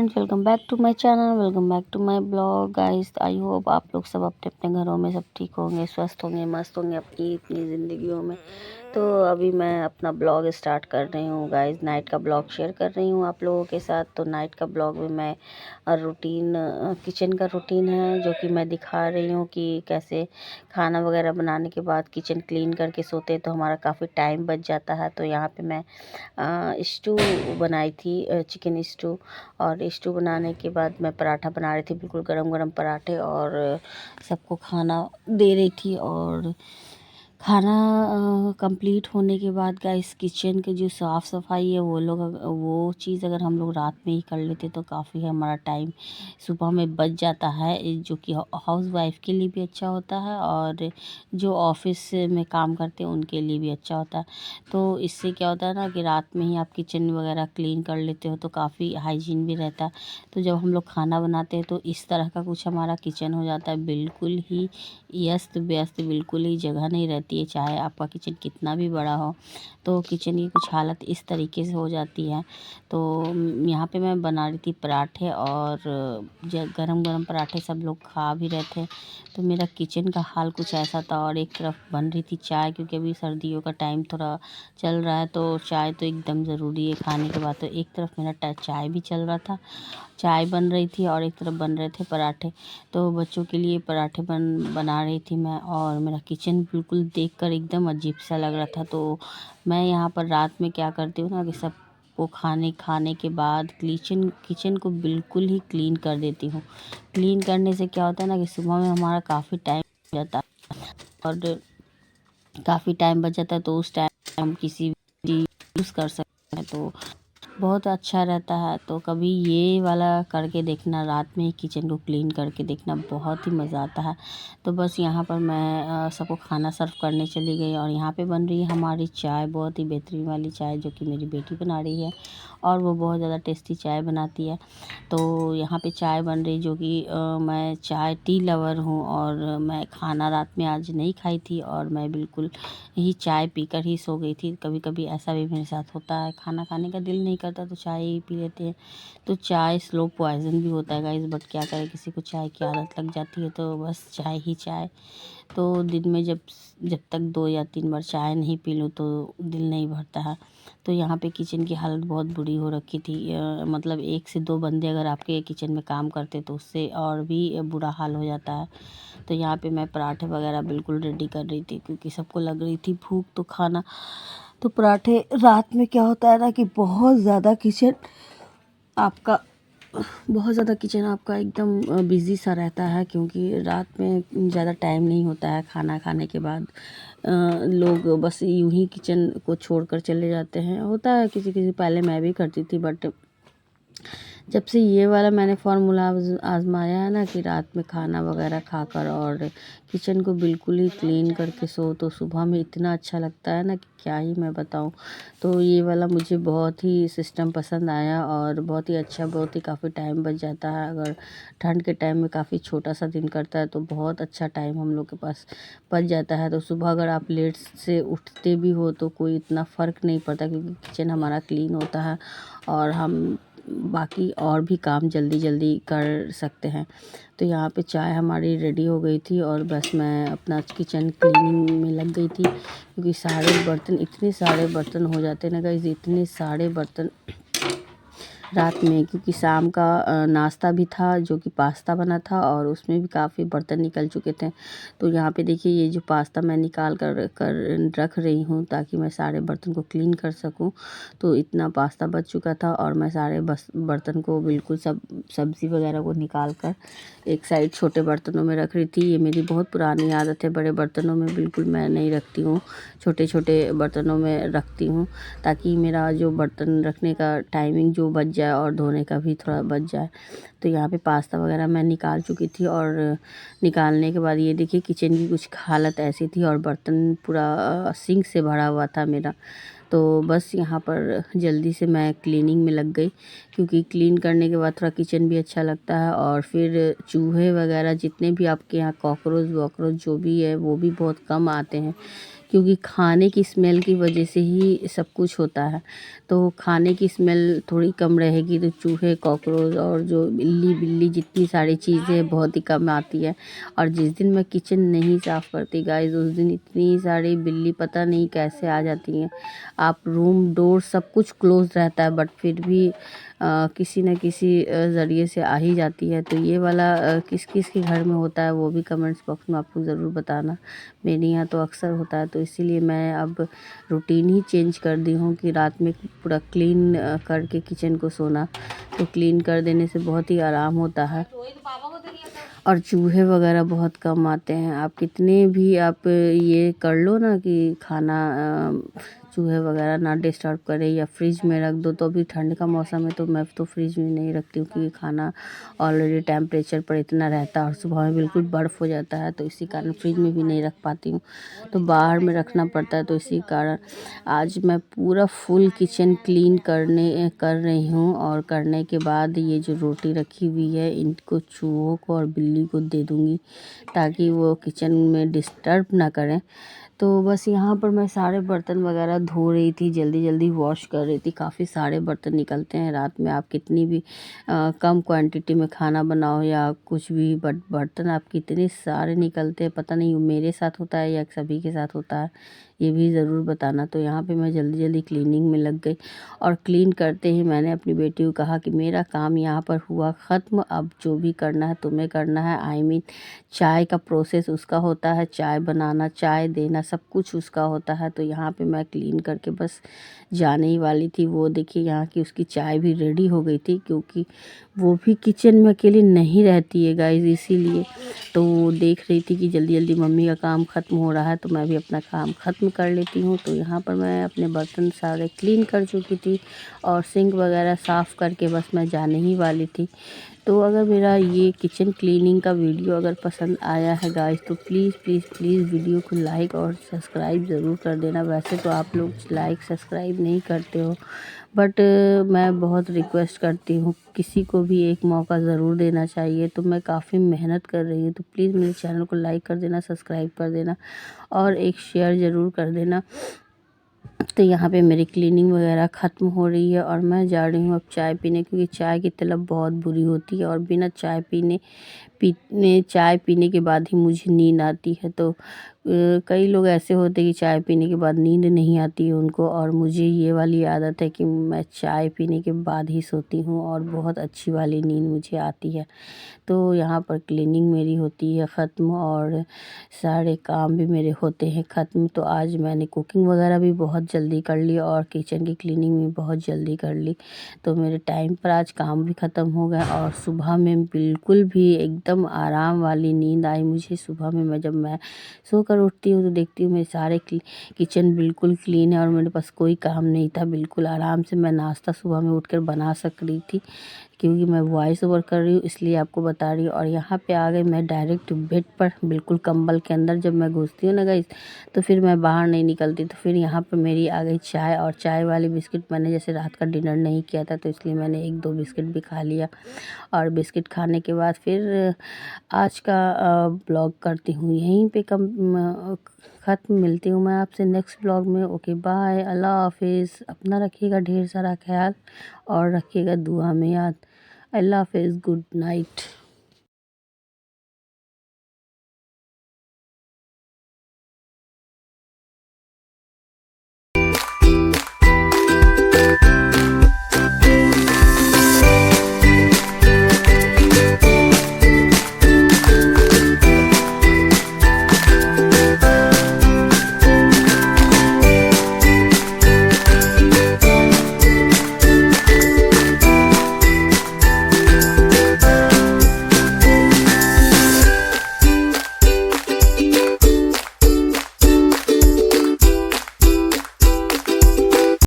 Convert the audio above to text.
Friends, welcome back to my channel, welcome back to my blog guys. I hope आप लोग सब अपने अपने घरों में सब ठीक होंगे, स्वस्थ होंगे, मस्त होंगे अपनी अपनी ज़िंदगियों में। तो अभी मैं अपना ब्लॉग स्टार्ट कर रही हूँ गाइस, नाइट का ब्लॉग शेयर कर रही हूँ आप लोगों के साथ। तो नाइट का ब्लॉग में मैं रूटीन किचन का रूटीन है जो कि मैं दिखा रही हूँ कि कैसे खाना वगैरह बनाने के बाद किचन क्लीन करके सोते तो हमारा काफ़ी टाइम बच जाता है। तो यहाँ पे मैं स्टू बनाई थी, चिकन स्टू। और स्टू बनाने के बाद मैं पराठा बना रही थी, बिल्कुल गरम गरम पराठे, और सबको खाना दे रही थी। और खाना कंप्लीट होने के बाद गाइस, किचन के जो साफ़ सफाई है वो चीज़ अगर हम लोग रात में ही कर लेते तो काफ़ी हमारा टाइम सुबह में बच जाता है, जो कि हाउस वाइफ के लिए भी अच्छा होता है और जो ऑफिस में काम करते हैं उनके लिए भी अच्छा होता है। तो इससे क्या होता है ना कि रात में ही आप किचन वगैरह क्लीन कर लेते हो तो काफ़ी हाइजीन भी रहता है। तो जब हम लोग खाना बनाते हैं तो इस तरह का कुछ हमारा किचन हो जाता है, बिल्कुल ही अस्त व्यस्त, बिल्कुल ही जगह नहीं रहती है। चाहे आपका किचन कितना भी बड़ा हो तो किचन की कुछ हालत इस तरीके से हो जाती है। तो यहाँ पे मैं बना रही थी पराठे, और गरम गरम पराठे सब लोग खा भी रहे थे। तो मेरा किचन का हाल कुछ ऐसा था, और एक तरफ बन रही थी चाय, क्योंकि अभी सर्दियों का टाइम थोड़ा चल रहा है तो चाय तो एकदम ज़रूरी है खाने के बाद। तो एक तरफ मेरा चाय भी चल रहा था, चाय बन रही थी, और एक तरफ बन रहे थे पराठे। तो बच्चों के लिए पराठे बना रही थी मैं, और मेरा किचन बिल्कुल देखकर एकदम अजीब सा लग रहा था। तो मैं यहाँ पर रात में क्या करती हूँ ना कि सबको खाने के बाद किचन को बिल्कुल ही क्लीन कर देती हूँ। क्लीन करने से क्या होता है ना कि सुबह में हमारा काफ़ी टाइम बच जाता है, और काफ़ी टाइम बच जाता है तो उस टाइम हम किसी भी यूज़ कर सकते हैं, तो बहुत अच्छा रहता है। तो कभी ये वाला करके देखना, रात में ही किचन को क्लीन करके देखना, बहुत ही मज़ा आता है। तो बस यहाँ पर मैं सबको खाना सर्व करने चली गई, और यहाँ पे बन रही है हमारी चाय, बहुत ही बेहतरीन वाली चाय जो कि मेरी बेटी बना रही है, और वो बहुत ज़्यादा टेस्टी चाय बनाती है। तो यहाँ पे चाय बन रही, जो कि मैं चाय टी लवर हूँ, और मैं खाना रात में आज नहीं खाई थी, और मैं बिल्कुल ही चाय पीकर ही सो गई थी। कभी कभी ऐसा भी मेरे साथ होता है, खाना खाने का दिल नहीं करता तो चाय ही पी लेते हैं। तो चाय स्लो पॉइजन भी होता है गाइस, बट क्या करें, किसी को चाय की आदत लग जाती है तो बस चाय ही चाय। तो दिन में जब जब तक 2 या 3 बार चाय नहीं पी लूँ तो दिल नहीं भरता है। तो यहाँ पे किचन की हालत बहुत बुरी हो रखी थी, मतलब 1 से 2 बंदे अगर आपके किचन में काम करते तो उससे और भी बुरा हाल हो जाता है। तो यहाँ पे मैं पराठे वगैरह बिल्कुल रेडी कर रही थी, क्योंकि सबको लग रही थी भूख, तो खाना तो पराठे। रात में क्या होता है ना कि आपका बहुत ज़्यादा किचन आपका एकदम बिज़ी सा रहता है, क्योंकि रात में ज़्यादा टाइम नहीं होता है। खाना खाने के बाद लोग बस यूं ही किचन को छोड़कर चले जाते हैं, होता है किसी किसी। पहले मैं भी करती थी, बट जब से ये वाला मैंने फार्मूला आजमाया है ना कि रात में खाना वगैरह खाकर और किचन को बिल्कुल ही क्लीन करके सो, तो सुबह में इतना अच्छा लगता है ना कि क्या ही मैं बताऊं। तो ये वाला मुझे बहुत ही सिस्टम पसंद आया, और बहुत ही अच्छा, बहुत ही काफ़ी टाइम बच जाता है। अगर ठंड के टाइम में काफ़ी छोटा सा दिन करता है तो बहुत अच्छा टाइम हम लोग के पास बच जाता है। तो सुबह अगर आप लेट से उठते भी हो तो कोई इतना फ़र्क नहीं पड़ता, क्योंकि किचन हमारा क्लीन होता है और हम बाकी और भी काम जल्दी जल्दी कर सकते हैं। तो यहाँ पे चाय हमारी रेडी हो गई थी, और बस मैं अपना किचन क्लीनिंग में लग गई थी, क्योंकि इतने सारे बर्तन हो जाते हैं ना गाइस, इतने सारे बर्तन रात में, क्योंकि शाम का नाश्ता भी था जो कि पास्ता बना था, और उसमें भी काफ़ी बर्तन निकल चुके थे। तो यहाँ पे देखिए, ये जो पास्ता मैं निकाल कर रख रही हूँ ताकि मैं सारे बर्तन को क्लीन कर सकूँ। तो इतना पास्ता बच चुका था, और मैं सारे बर्तन को बिल्कुल सब सब्ज़ी वगैरह को निकाल कर एक साइड छोटे बर्तनों में रख रही थी। ये मेरी बहुत पुरानी आदत है, बड़े बर्तनों में बिल्कुल मैं नहीं रखती हूँ, छोटे छोटे बर्तनों में रखती हूँ, ताकि मेरा जो बर्तन रखने का टाइमिंग जो बच जाए और धोने का भी थोड़ा बच जाए। तो यहाँ पे पास्ता वगैरह मैं निकाल चुकी थी, और निकालने के बाद ये देखिए किचन की कुछ हालत ऐसी थी, और बर्तन पूरा सिंक से भरा हुआ था मेरा। तो बस यहाँ पर जल्दी से मैं क्लीनिंग में लग गई, क्योंकि क्लीन करने के बाद थोड़ा किचन भी अच्छा लगता है, और फिर चूहे वगैरह जितने भी आपके यहाँ कॉकरोच वॉकरोच जो भी है वो भी बहुत कम आते हैं, क्योंकि खाने की स्मेल की वजह से ही सब कुछ होता है। तो खाने की स्मेल थोड़ी कम रहेगी तो चूहे, कॉकरोच और जो बिल्ली जितनी सारी चीज़ें बहुत ही कम आती है। और जिस दिन मैं किचन नहीं साफ़ करती गाइस, उस दिन इतनी सारी बिल्ली पता नहीं कैसे आ जाती हैं। आप रूम डोर सब कुछ क्लोज रहता है बट फिर भी किसी न किसी ज़रिए से आ ही जाती है। तो ये वाला किस किस के घर में होता है वो भी कमेंट्स बॉक्स में आप लोग ज़रूर बताना। मेरे यहाँ तो अक्सर होता है, तो इसीलिए मैं अब रूटीन ही चेंज कर दी हूँ कि रात में पूरा क्लीन करके किचन को सोना। तो क्लीन कर देने से बहुत ही आराम होता है और चूहे वगैरह बहुत कम आते हैं। आप कितने भी आप ये कर लो ना कि खाना चूहे वगैरह ना डिस्टर्ब करे या फ्रिज में रख दो, तो अभी ठंड का मौसम है तो मैं तो फ्रिज में नहीं रखती हूँ क्योंकि खाना ऑलरेडी टेम्परेचर पर इतना रहता है और सुबह में बिल्कुल बर्फ़ हो जाता है, तो इसी कारण फ्रिज में भी नहीं रख पाती हूँ, तो बाहर में रखना पड़ता है। तो इसी कारण आज मैं पूरा फुल किचन क्लीन कर रही हूँ और करने के बाद ये जो रोटी रखी हुई है इनको चूहों को और बिल्ली को दे दूँगी ताकि वो किचन में डिस्टर्ब ना करें। तो बस यहाँ पर मैं सारे बर्तन वगैरह धो रही थी, जल्दी जल्दी वॉश कर रही थी। काफ़ी सारे बर्तन निकलते हैं रात में, आप कितनी भी कम क्वांटिटी में खाना बनाओ या कुछ भी, बट बर्तन आपके इतने सारे निकलते हैं, पता नहीं मेरे साथ होता है या सभी के साथ होता है, ये भी ज़रूर बताना। तो यहाँ पे मैं जल्दी जल्दी क्लीनिंग में लग गई और क्लीन करते ही मैंने अपनी बेटी को कहा कि मेरा काम यहाँ पर हुआ ख़त्म, अब जो भी करना है तुम्हें करना है। आई मीन चाय का प्रोसेस उसका होता है, चाय बनाना, चाय देना, सब कुछ उसका होता है। तो यहाँ पे मैं क्लीन करके बस जाने ही वाली थी। वो देखिए यहाँ की उसकी चाय भी रेडी हो गई थी क्योंकि वो भी किचन में अकेली नहीं रहती है गाइस, इसीलिए। तो वो देख रही थी कि जल्दी जल्दी मम्मी का काम ख़त्म हो रहा है तो मैं भी अपना काम ख़त्म कर लेती हूँ। तो यहाँ पर मैं अपने बर्तन सारे क्लीन कर चुकी थी और सिंक वगैरह साफ़ करके बस मैं जाने ही वाली थी। तो अगर मेरा ये किचन क्लीनिंग का वीडियो अगर पसंद आया है गाइस तो प्लीज़ प्लीज़ प्लीज़ वीडियो को लाइक और सब्सक्राइब ज़रूर कर देना। वैसे तो आप लोग लाइक सब्सक्राइब नहीं करते हो बट मैं बहुत रिक्वेस्ट करती हूँ, किसी को भी एक मौका ज़रूर देना चाहिए। तो मैं काफ़ी मेहनत कर रही हूँ, तो प्लीज़ मेरे चैनल को लाइक कर देना, सब्सक्राइब कर देना और एक शेयर ज़रूर कर देना। तो यहाँ पे मेरी क्लीनिंग वगैरह ख़त्म हो रही है और मैं जा रही हूँ अब चाय पीने, क्योंकि चाय की तलब बहुत बुरी होती है और बिना चाय पीने के बाद ही मुझे नींद आती है। तो कई लोग ऐसे होते हैं कि चाय पीने के बाद नींद नहीं आती है उनको, और मुझे ये वाली आदत है कि मैं चाय पीने के बाद ही सोती हूँ और बहुत अच्छी वाली नींद मुझे आती है। तो यहाँ पर क्लीनिंग मेरी होती है ख़त्म और सारे काम भी मेरे होते हैं ख़त्म। तो आज मैंने कुकिंग वगैरह भी बहुत जल्दी कर ली और किचन की क्लीनिंग भी बहुत जल्दी कर ली। तो मेरे टाइम पर आज काम भी ख़त्म हो गया और सुबह में बिल्कुल भी एकदम आराम वाली नींद आई मुझे। सुबह में जब मैं सोकर उठती हूँ तो देखती हूँ मेरे सारे किचन बिल्कुल क्लीन है और मेरे पास कोई काम नहीं था। बिल्कुल आराम से मैं नाश्ता सुबह में उठकर बना सक रही थी, क्योंकि मैं वॉइस ओवर कर रही हूँ इसलिए आपको बता रही हूँ। और यहाँ पे आ गई मैं डायरेक्ट बेड पर, बिल्कुल कंबल के अंदर। जब मैं घुसती हूँ ना गाइस तो फिर मैं बाहर नहीं निकलती। तो फिर यहाँ पर मेरी आ गई चाय, और चाय वाली बिस्किट मैंने जैसे रात का डिनर नहीं किया था तो इसलिए मैंने एक दो बिस्किट भी खा लिया। और बिस्किट खाने के बाद फिर आज का ब्लॉग करती हूँ यहीं पे ख़त्म। मिलती हूँ मैं आपसे नेक्स्ट ब्लॉग में। ओके बाय, अल्लाह हाफिज़। अपना रखिएगा ढेर सारा ख्याल और रखिएगा दुआ में याद। अल्लाह हाफिज़, गुड नाइट।